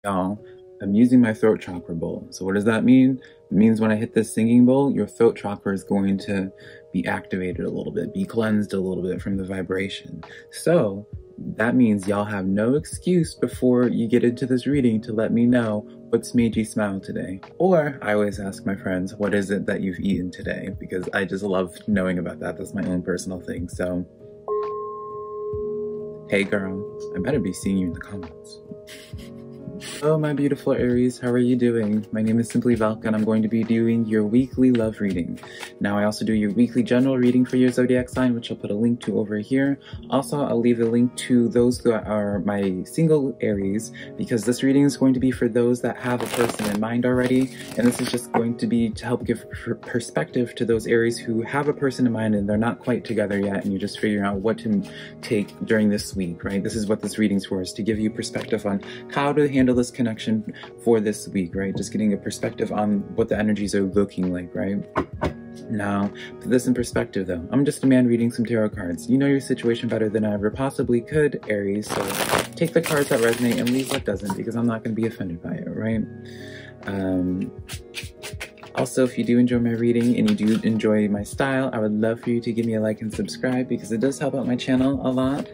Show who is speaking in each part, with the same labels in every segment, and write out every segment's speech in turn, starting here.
Speaker 1: Y'all, I'm using my throat chakra bowl. So what does that mean? It means when I hit this singing bowl, your throat chakra is going to be activated a little bit, be cleansed a little bit from the vibration. So that means y'all have no excuse before you get into this reading to let me know what's made you smile today. Or I always ask my friends, what is it that you've eaten today? Because I just love knowing about that. That's my own personal thing. So, hey girl, I better be seeing you in the comments. Hello, my beautiful Aries. How are you doing? My name is SimplyVelca, and I'm going to be doing your weekly love reading. Now, I also do your weekly general reading for your zodiac sign, which I'll put a link to over here. Also, I'll leave a link to those that are my single Aries, because this reading is going to be for those that have a person in mind already, and this is just going to be to help give perspective to those Aries who have a person in mind and they're not quite together yet, and you're just figuring out what to take during this week, right? This is what this reading's for, is to give you perspective on how to handle this connection for this week, right? Just getting a perspective on what the energies are looking like, right? Now, put this in perspective though. I'm just a man reading some tarot cards. You know your situation better than I ever possibly could, Aries, so take the cards that resonate and leave what doesn't, because I'm not going to be offended by it, right? Also, if you do enjoy my reading and you do enjoy my style, I would love for you to give me a like and subscribe, because it does help out my channel a lot.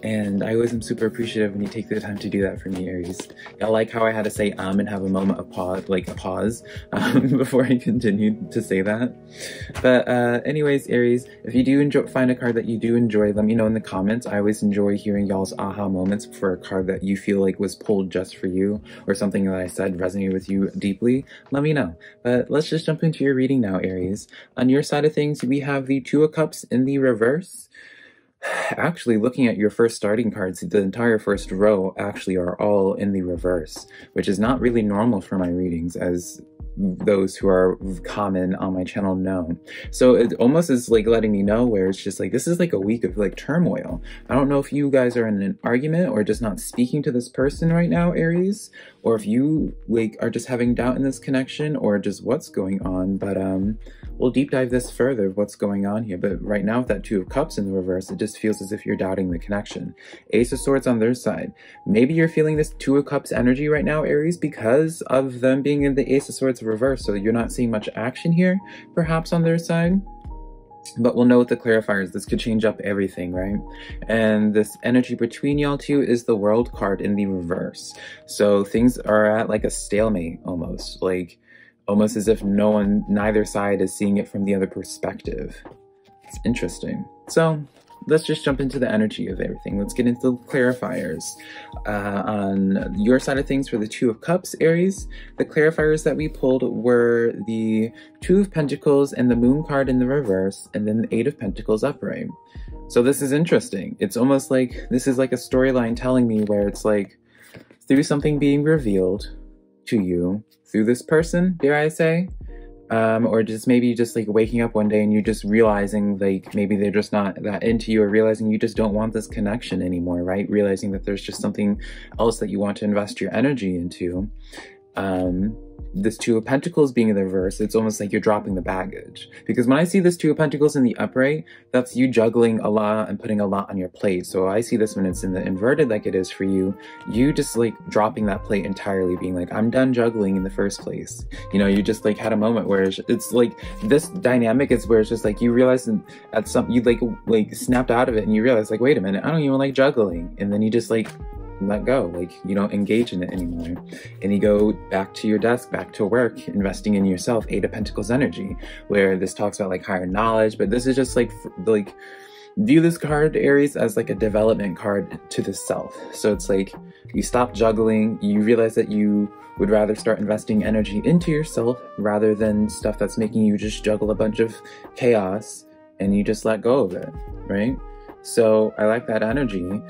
Speaker 1: And I always am super appreciative when you take the time to do that for me, Aries. I like how I had to say and have a moment of pause, like a pause, before I continued to say that. But anyways, Aries, if you do find a card that you do enjoy, let me know in the comments. I always enjoy hearing y'all's aha moments for a card that you feel like was pulled just for you, or something that I said resonated with you deeply. Let me know. But let's just jump into your reading now, Aries. On your side of things, we have the Two of Cups in the reverse. Actually, looking at your first starting cards, the entire first row actually are all in the reverse, which is not really normal for my readings, as those who are common on my channel know. So it almost is like letting me know where it's just like, this is like a week of like turmoil. I don't know if you guys are in an argument or just not speaking to this person right now, Aries, or if you like are just having doubt in this connection, or just what's going on. But we'll deep dive this further, what's going on here. But right now with that Two of Cups in the reverse, it just feels as if you're doubting the connection. Ace of Swords on their side. Maybe you're feeling this Two of Cups energy right now, Aries, because of them being in the Ace of Swords reverse, so you're not seeing much action here, perhaps on their side. But we'll know with the clarifiers, this could change up everything, right? And this energy between y'all two is the World card in the reverse. So things are at like a stalemate almost, like almost as if neither side is seeing it from the other perspective. It's interesting. So let's just jump into the energy of everything. Let's get into the clarifiers. On your side of things for the Two of Cups, Aries, the clarifiers that we pulled were the Two of Pentacles and the Moon card in the reverse, and then the Eight of Pentacles upright. So this is interesting. It's almost like this is like a storyline telling me where it's like through something being revealed to you through this person, dare I say, or just maybe just like waking up one day and you're just realizing like maybe they're just not that into you, or realizing you just don't want this connection anymore, right? Realizing that there's just something else that you want to invest your energy into. This Two of Pentacles being in the reverse, it's almost like you're dropping the baggage. Because when I see this Two of Pentacles in the upright, that's you juggling a lot and putting a lot on your plate. So I see this when it's in the inverted like it is for you, you just like dropping that plate entirely, being like, I'm done juggling in the first place. You know, you just like had a moment where it's like this dynamic is where it's just like you realize at some, you like snapped out of it and you realize like, wait a minute, I don't even like juggling. And then you just like let go, like you don't engage in it anymore, and you go back to your desk, back to work, investing in yourself. Eight of Pentacles energy, where this talks about like higher knowledge, but this is just like view this card, Aries, as like a development card to the self. So it's like you stop juggling, you realize that you would rather start investing energy into yourself rather than stuff that's making you just juggle a bunch of chaos, and you just let go of it, right? So I like that energy.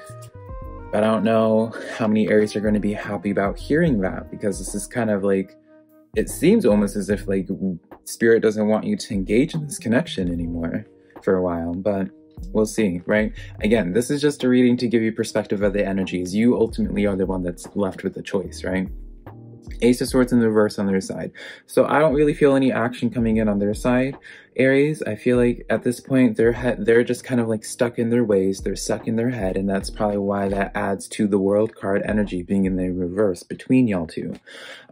Speaker 1: I don't know how many Aries are going to be happy about hearing that, because this is kind of like, it seems almost as if like Spirit doesn't want you to engage in this connection anymore for a while, but we'll see, right? Again, this is just a reading to give you perspective of the energies. You ultimately are the one that's left with the choice, right? Ace of Swords in the reverse on their side. So I don't really feel any action coming in on their side, Aries. I feel like at this point they're just kind of like stuck in their ways. They're stuck in their head, and that's probably why that adds to the World card energy being in the reverse between y'all two.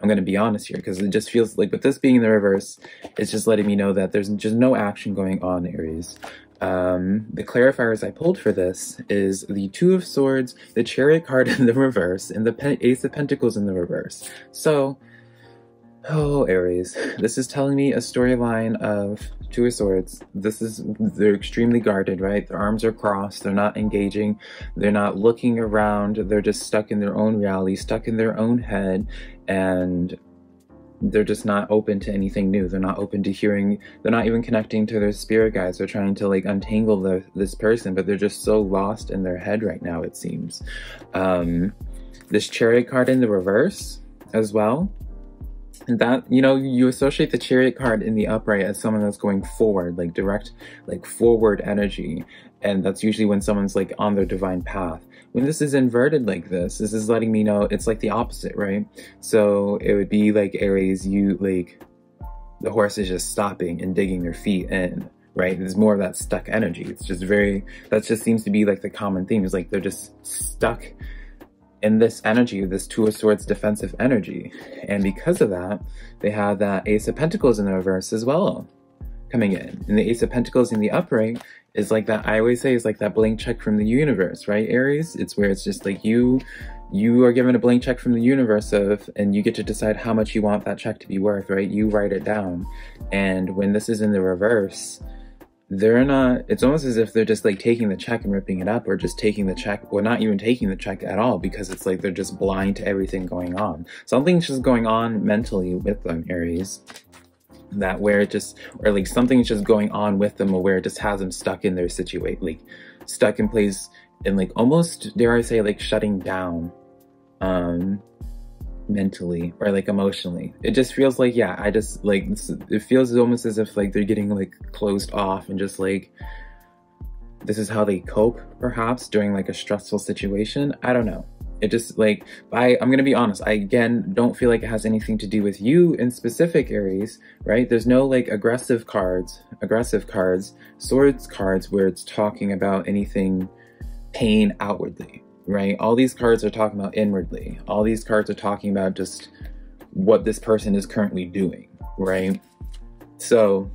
Speaker 1: I'm gonna be honest here, because it just feels like with this being in the reverse, it's just letting me know that there's just no action going on, Aries. The clarifiers I pulled for this is the Two of Swords, the Chariot card in the reverse, and the Ace of Pentacles in the reverse. So, oh, Aries, this is telling me a storyline of Two of Swords. They're extremely guarded, right? Their arms are crossed, they're not engaging, they're not looking around, they're just stuck in their own reality, stuck in their own head, and they're just not open to anything new. They're not open to hearing, they're not even connecting to their spirit guides. They're trying to like untangle this person, but they're just so lost in their head right now, it seems. This Chariot card in the reverse as well. And that, you know, you associate the Chariot card in the upright as someone that's going forward, like direct, like forward energy. And that's usually when someone's like on their divine path. When this is inverted like this is letting me know it's like the opposite, right? So it would be like Aries, the horse is just stopping and digging their feet in, right? There's more of that stuck energy. It's just that just seems to be like the common theme, is like they're just stuck in this energy, this Two of Swords defensive energy. And because of that, they have that Ace of Pentacles in the reverse as well coming in. And the Ace of Pentacles in the upright is like that, I always say, is like that blank check from the universe, right, Aries? It's where it's just like you are given a blank check from the universe and you get to decide how much you want that check to be worth, right? You write it down. And when this is in the reverse, it's almost as if they're just like taking the check and ripping it up, or just taking the check, or not even taking the check at all, because it's like they're just blind to everything going on. Something's just going on mentally with them, Aries. Or like something's just going on with them, or where it just has them stuck in their situation, like stuck in place, and like almost, dare I say, like shutting down mentally or like emotionally. It just feels like, yeah, it feels almost as if like they're getting like closed off, and just like this is how they cope perhaps during like a stressful situation. I don't know. It just like, I'm gonna be honest, I again don't feel like it has anything to do with you in specific, Aries, right? There's no like aggressive cards, swords cards where it's talking about anything pain outwardly, right? All these cards are talking about inwardly. All these cards are talking about just what this person is currently doing, right? So,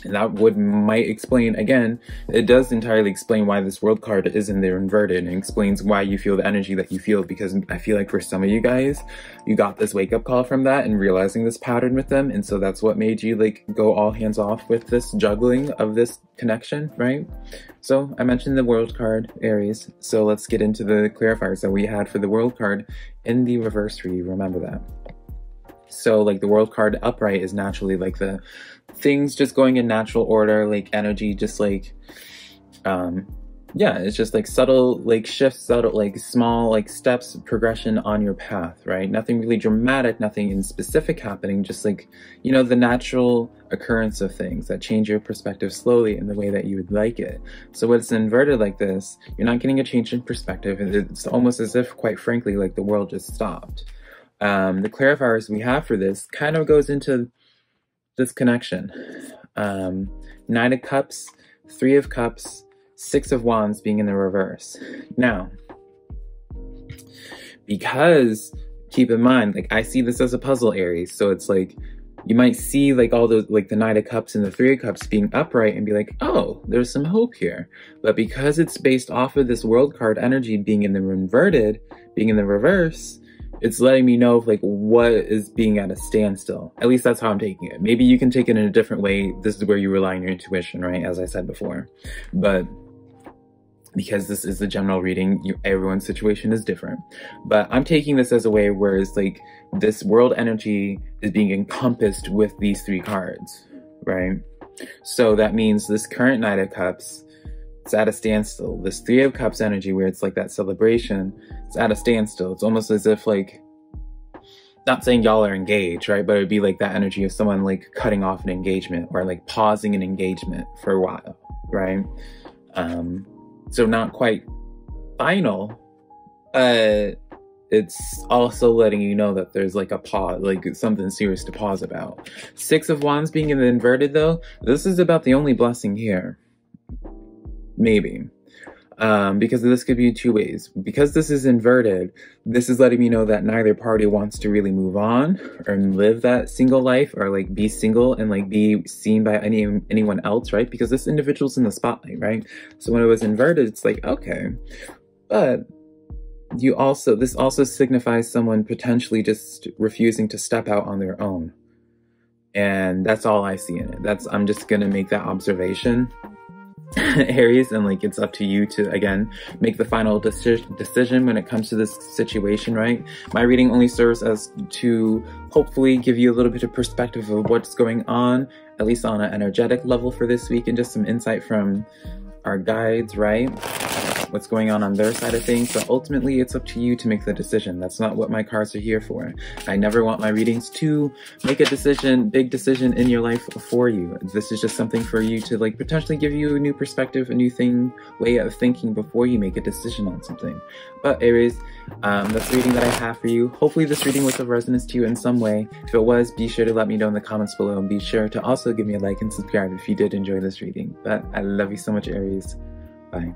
Speaker 1: and that might explain, again, it does entirely explain why this World card is in there inverted, and explains why you feel the energy that you feel, because I feel like for some of you guys, you got this wake-up call from that and realizing this pattern with them, and so that's what made you like go all hands off with this juggling of this connection, right? So I mentioned the World card, Aries, so let's get into the clarifiers that we had for the World card in the reverse for you. Remember that. So like the World card upright is naturally like the things just going in natural order, like energy, just like yeah, it's just like subtle like shifts, subtle like small like steps, progression on your path, right? Nothing really dramatic, nothing in specific happening, just like, you know, the natural occurrence of things that change your perspective slowly in the way that you would like it. So when it's inverted like this, you're not getting a change in perspective. It's almost as if, quite frankly, like the world just stopped. The clarifiers we have for this kind of goes into this connection. Nine of Cups, Three of Cups, Six of Wands being in the reverse. Now, because keep in mind, like I see this as a puzzle, Aries. So it's like, you might see like all those, like the Nine of Cups and the Three of Cups being upright and be like, oh, there's some hope here. But because it's based off of this World card energy being in the inverted, being in the reverse, it's letting me know like what is being at a standstill. At least that's how I'm taking it. Maybe you can take it in a different way. This is where you rely on your intuition, right? As I said before. But because this is the general reading, everyone's situation is different. But I'm taking this as a way where it's like this world energy is being encompassed with these three cards, right? So that means this current Knight of Cups, it's at a standstill. This Three of Cups energy, where it's like that celebration, it's at a standstill. It's almost as if like, not saying y'all are engaged, right? But it'd be like that energy of someone like cutting off an engagement, or like pausing an engagement for a while, right? So not quite final, it's also letting you know that there's like a pause, like something serious to pause about. Six of Wands being in the inverted though, this is about the only blessing here. Maybe. Because this could be two ways. Because this is inverted, this is letting me know that neither party wants to really move on or live that single life or like be single and like be seen by anyone else, right? Because this individual's in the spotlight, right? So when it was inverted, it's like, okay, but this also signifies someone potentially just refusing to step out on their own. And that's all I see in it. I'm just gonna make that observation. Aries, and like it's up to you to again make the final decision when it comes to this situation, right? My reading only serves as to hopefully give you a little bit of perspective of what's going on, at least on an energetic level for this week, and just some insight from our guides, right? What's going on their side of things, but ultimately it's up to you to make the decision. That's not what my cards are here for. I never want my readings to make a decision, big decision in your life for you. This is just something for you to like potentially give you a new perspective, a new way of thinking before you make a decision on something. But Aries, that's the reading that I have for you. Hopefully this reading was of resonance to you in some way. If it was, be sure to let me know in the comments below, and be sure to also give me a like and subscribe if you did enjoy this reading. But I love you so much, Aries. Bye.